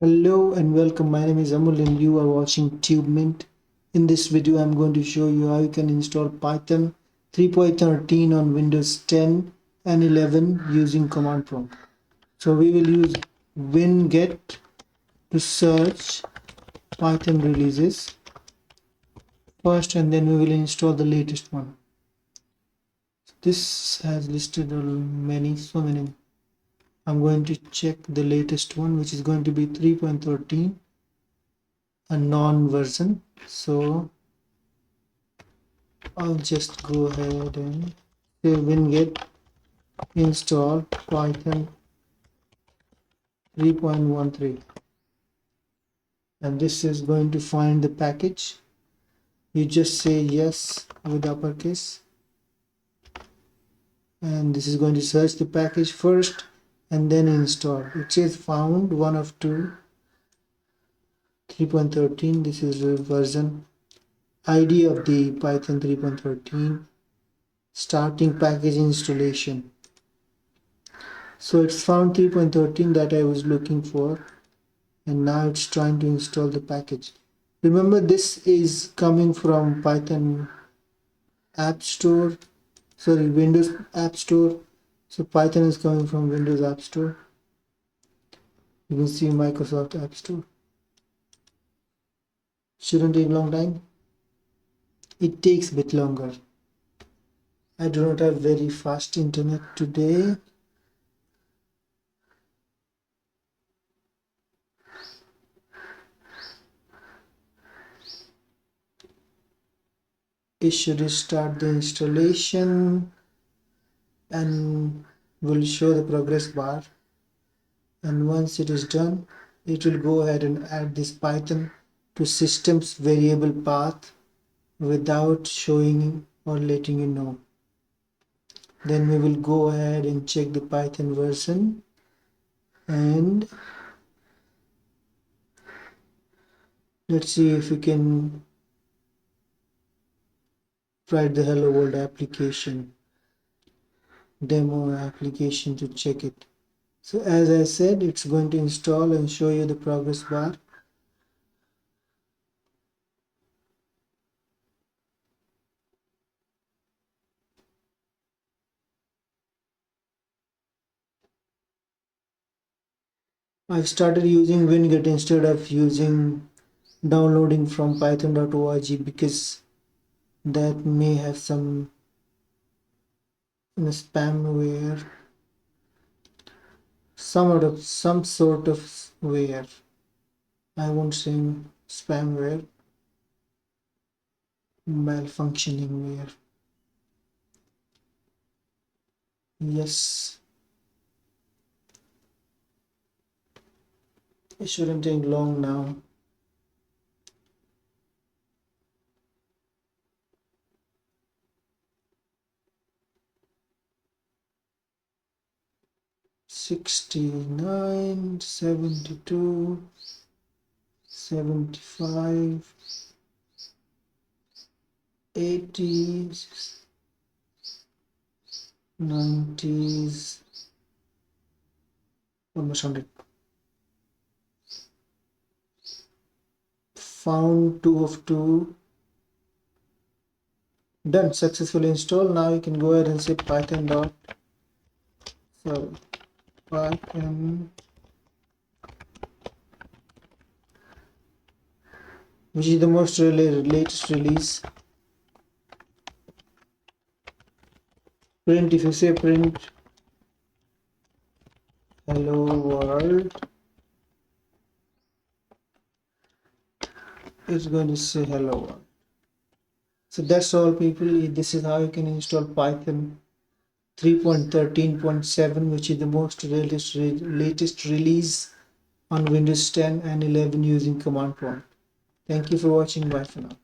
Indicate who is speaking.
Speaker 1: Hello and welcome. My name is Amul and you are watching TubeMint. In this video, I'm going to show you how you can install Python 3.13 on Windows 10 and 11 using command prompt. So we will use winget to search Python releases first, and then we will install the latest one. This has listed so many. I'm going to check the latest one, which is going to be 3.13, a non version. So I'll just go ahead and say winget install Python 3.13, and this is going to find the package. You just say yes with uppercase, and this is going to search the package first and then install. It says found one of two 3.13. This is the version ID of the Python 3.13 starting package installation. So it's found 3.13 that I was looking for, and now it's trying to install the package. Remember, this is coming from Python App Store, Windows App Store. So Python is coming from Windows App Store. You can see Microsoft App Store. Shouldn't take a long time. It takes a bit longer. I do not have very fast internet today. It should restart the installation and will show the progress bar. And once it is done, it will go ahead and add this Python to system's variable path without showing or letting you know. Then we will go ahead and check the Python version, and let's see if we can write the Hello World application, demo application, to check it. So as I said, it's going to install and show you the progress bar. I've started using winget instead of using downloading from python.org because that may have some spamware, some sort of ware. I won't say spamware, malfunctioning ware. Yes, it shouldn't take long now. $69, $72, $75, $80s, $90s, almost 100. Found 2 of 2. Done, successfully installed. Now you can go ahead and say python, which is the most latest release. Print, if you say print hello world, it's going to say hello world. So that's all, people. This is how you can install Python 3.13.7, which is the most latest release on Windows 10 and 11 using command prompt. Thank you for watching. Bye for now.